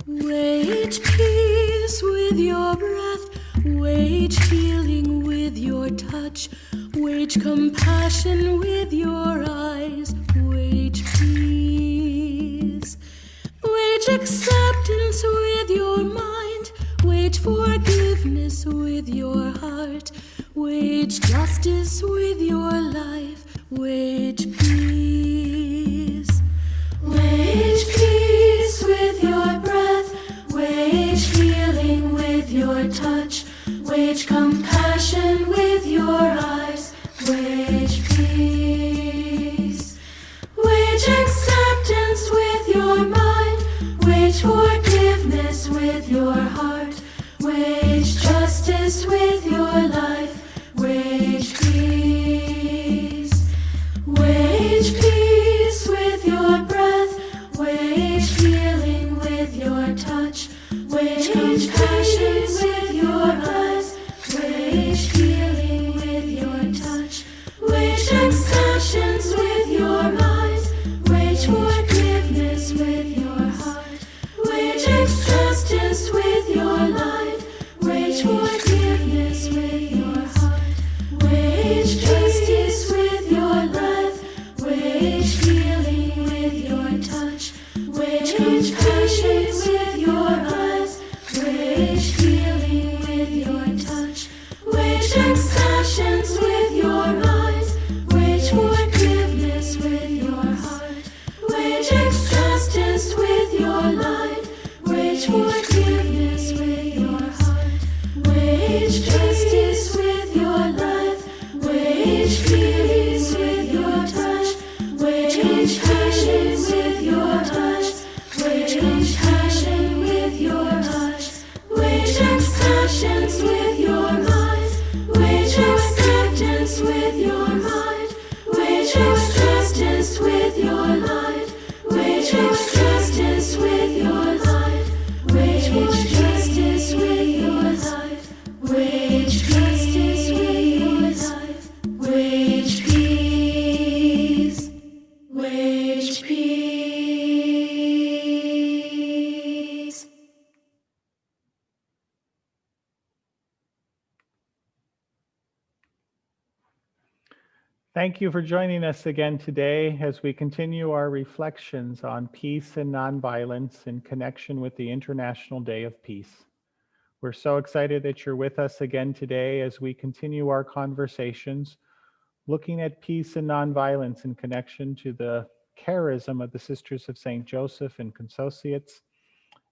Wage peace with your breath, wage healing with your touch, wage compassion with your eyes, wage peace. Wage acceptance with your mind, wage forgiveness with your heart, wage justice with your life, wage peace. Wage peace with your breath, wage healing with your touch, wage compassion with your eyes, wage peace. Wage acceptance with your mind, wage forgiveness with your heart, wage justice with your life, wage peace. Wage peace with your breath, wage healing with your touch, wage compassion with your eyes, wage healing with your touch, wage acceptance with your mind, wage forgiveness with your heart, wage justice with your life, wage forgiveness with your heart, wage justice with your life, wage healing with your touch, wage compassion with your eyes, wage healing with your touch, wage acceptance with your mind, wage forgiveness with your heart, wage justice with your life, wage forgiveness with your heart, wage justice with your life, wage healing with your touch, wage compassion with your touch, wage compassion with your touch, wage acceptance with your mind, wage acceptance with your mind, wage justice with your life, wage justice with your life, wage justice with your life, wage justice with your life, wage peace, wage peace. Thank you for joining us again today as we continue our reflections on peace and nonviolence in connection with the International Day of Peace. We're so excited that you're with us again today as we continue our conversations looking at peace and nonviolence in connection to the charism of the Sisters of St. Joseph and Consociates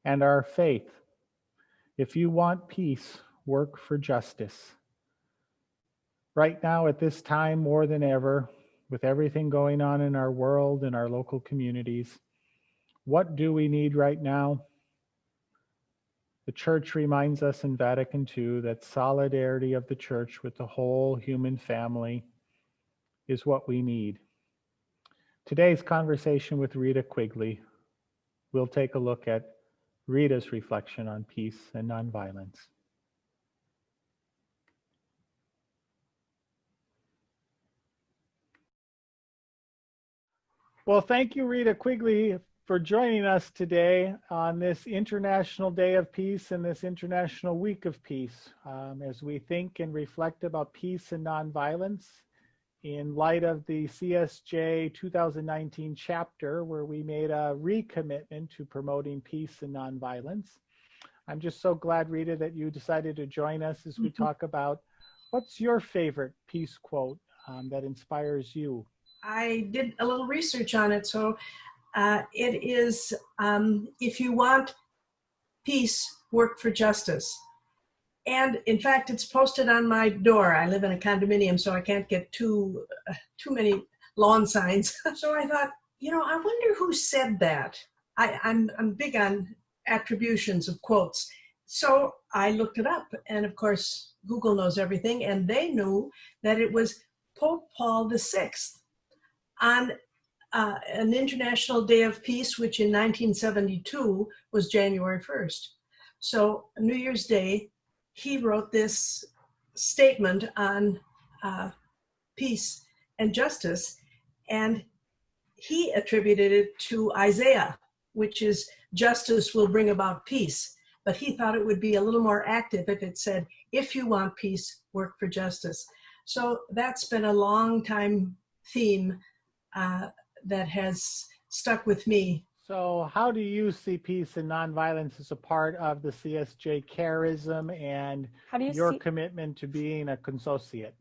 and our faith. If you want peace, work for justice. Right now, at this time, more than ever, with everything going on in our world and our local communities, what do we need right now? The Church reminds us in Vatican II that solidarity of the Church with the whole human family is what we need. Today's conversation with Rita Quigley, we'll take a look at Rita's reflection on peace and nonviolence. Well, thank you, Rita Quigley, for joining us today on this International Day of Peace and this International Week of Peace, as we think and reflect about peace and nonviolence in light of the CSJ 2019 chapter, where we made a recommitment to promoting peace and nonviolence. I'm just so glad, Rita, that you decided to join us as we talk about what's your favorite peace quote that inspires you. I did a little research on it. So it is, if you want peace, work for justice. And in fact, it's posted on my door. I live in a condominium, so I can't get too many lawn signs. So I thought, I wonder who said that. I'm big on attributions of quotes. So I looked it up, and of course, Google knows everything, and they knew that it was Pope Paul VI on an International Day of Peace, which in 1972 was January 1st. So New Year's Day, he wrote this statement on peace and justice, and he attributed it to Isaiah, which is justice will bring about peace. But he thought it would be a little more active if it said, if you want peace, work for justice. So that's been a long time theme that has stuck with me. So how do you see peace and nonviolence as a part of the CSJ charism and How do you your see commitment to being a consociate?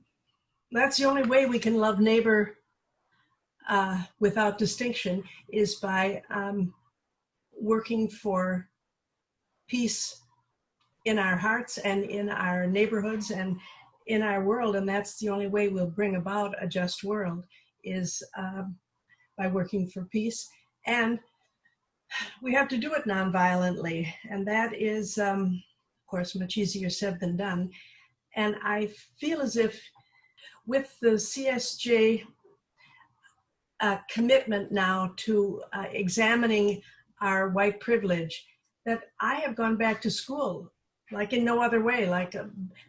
That's the only way we can love neighbor without distinction, is by working for peace in our hearts and in our neighborhoods and in our world. And that's the only way we'll bring about a just world, is by working for peace. And we have to do it nonviolently. And that is, of course, much easier said than done. And I feel as if with the CSJ commitment now to examining our white privilege, that I have gone back to school like in no other way. Like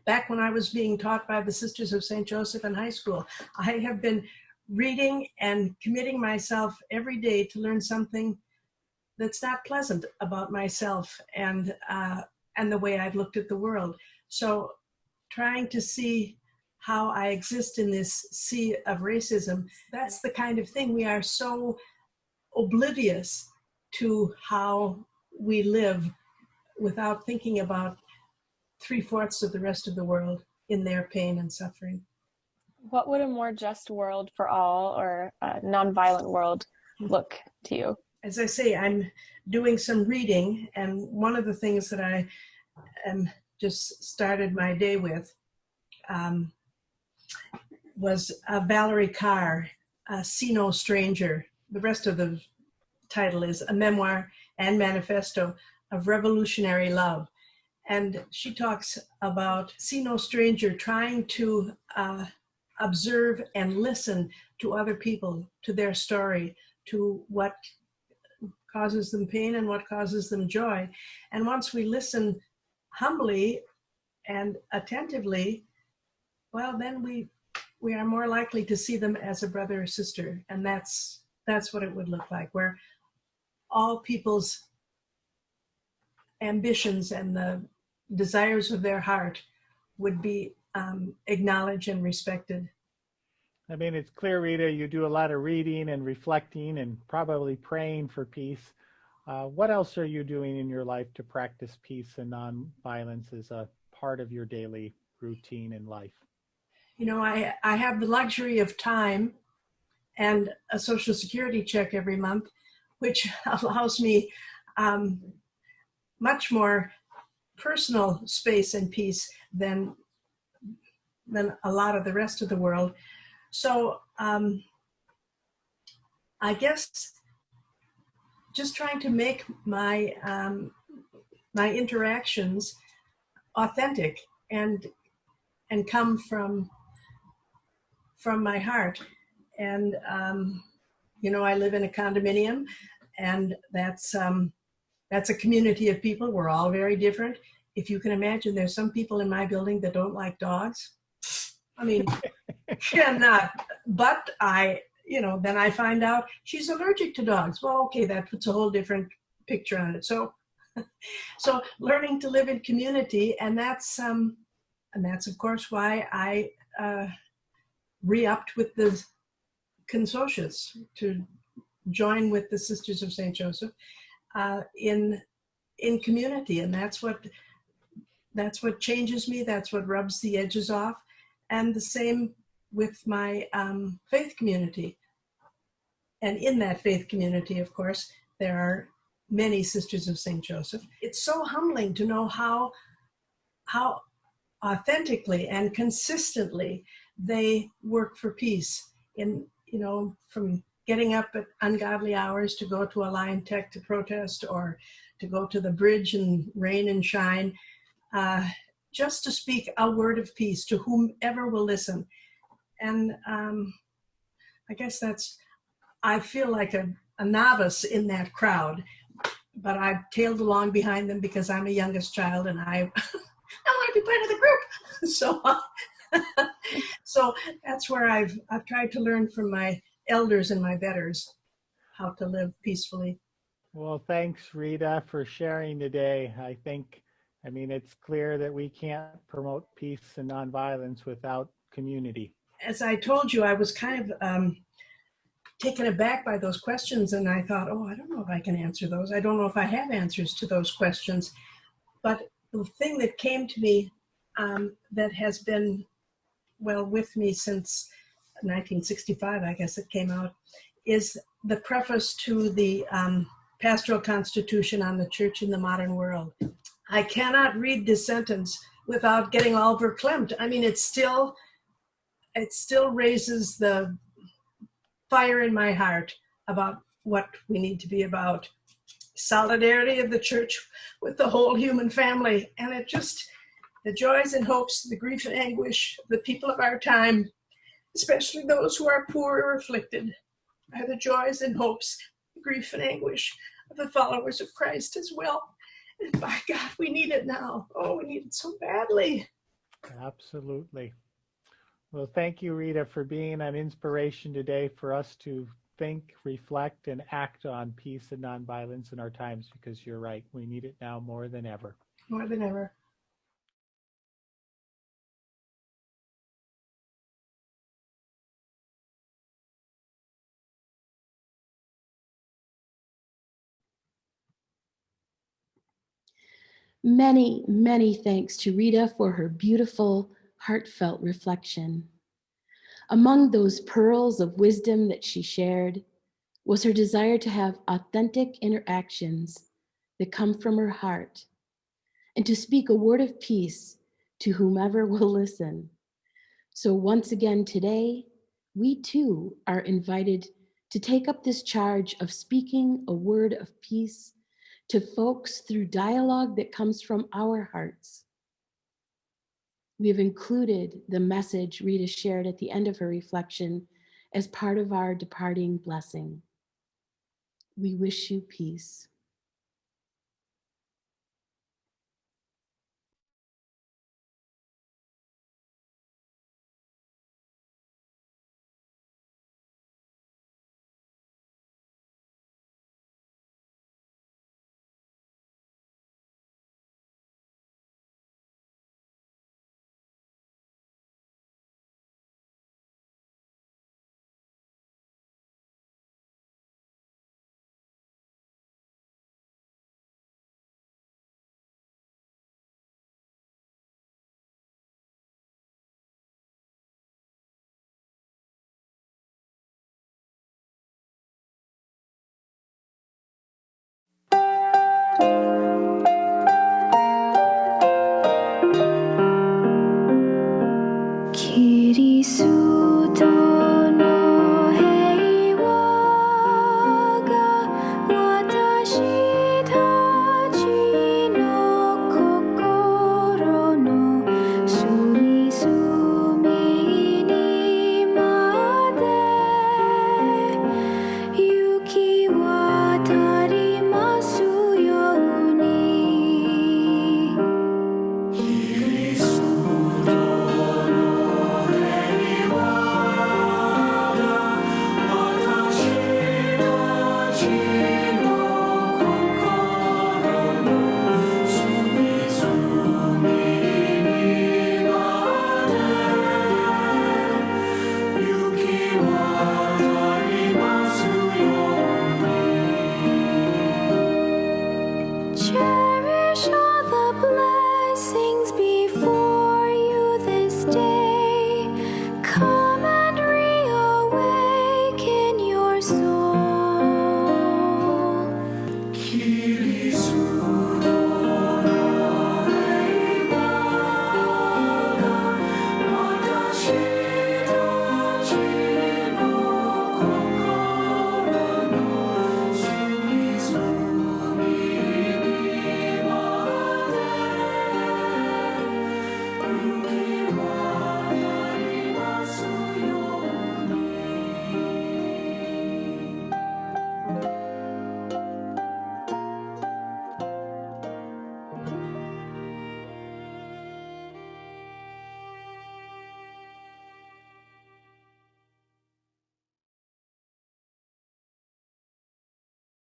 back when I was being taught by the Sisters of St. Joseph in high school, I have been reading and committing myself every day to learn something that's not pleasant about myself and the way I've looked at the world. So trying to see how I exist in this sea of racism, that's the kind of thing. We are so oblivious to how we live without thinking about 3/4 of the rest of the world in their pain and suffering. what would a more just world for all, or a nonviolent world, look to you? As I say, I'm doing some reading, and one of the things that I just started my day with was Valerie Carr, See No Stranger. The rest of the title is A Memoir and Manifesto of Revolutionary Love. And she talks about See No Stranger, trying to observe and listen to other people, to their story, to what causes them pain and what causes them joy. And once we listen humbly and attentively, well, then we are more likely to see them as a brother or sister. And that's what it would look like, where all people's ambitions and the desires of their heart would be acknowledged and respected. I mean, it's clear, Rita, you do a lot of reading and reflecting and probably praying for peace. What else are you doing in your life to practice peace and nonviolence as a part of your daily routine in life? You know, I have the luxury of time and a Social Security check every month, which allows me much more personal space and peace than a lot of the rest of the world. So I guess just trying to make my my interactions authentic and come from my heart. And you know, I live in a condominium, and that's a community of people. We're all very different. If you can imagine, there's some people in my building that don't like dogs. I mean, cannot. But then I find out she's allergic to dogs. Well, okay, that puts a whole different picture on it. So learning to live in community, and that's of course why I re-upped with the consortiums to join with the Sisters of St. Joseph in community, and that's what changes me. That's what rubs the edges off. And the same with my faith community. And in that faith community, of course, there are many Sisters of St. Joseph. It's so humbling to know how authentically and consistently they work for peace, from getting up at ungodly hours to go to a Lion Tech to protest, or to go to the bridge in rain and shine, just to speak a word of peace to whomever will listen. And I guess I feel like a novice in that crowd, but I've tailed along behind them because I'm a youngest child, and I want to be part of the group. So that's where I've tried to learn from my elders and my betters. how to live peacefully. Well, thanks, Rita, for sharing today. I mean, it's clear that we can't promote peace and nonviolence without community. As I told you, I was kind of taken aback by those questions, and I thought, oh, I don't know if I can answer those. I don't know if I have answers to those questions. But the thing that came to me that has been, well, with me since 1965, I guess it came out, is the preface to the Pastoral Constitution on the Church in the Modern World. I cannot read this sentence without getting all verklempt. I mean, it still raises the fire in my heart about what we need to be about. Solidarity of the church with the whole human family. And it just, the joys and hopes, the grief and anguish of the people of our time, especially those who are poor or afflicted, are the joys and hopes, the grief and anguish of the followers of Christ as well. And by God, we need it now. Oh, we need it so badly. Absolutely. Well, thank you, Rita, for being an inspiration today for us to think, reflect, and act on peace and nonviolence in our times, because you're right, we need it now more than ever. More than ever. Many, many thanks to Rita for her beautiful, heartfelt reflection. Among those pearls of wisdom that she shared was her desire to have authentic interactions that come from her heart and to speak a word of peace to whomever will listen. So once again today, we too are invited to take up this charge of speaking a word of peace to folks through dialogue that comes from our hearts. We have included the message Rita shared at the end of her reflection as part of our departing blessing. We wish you peace. Check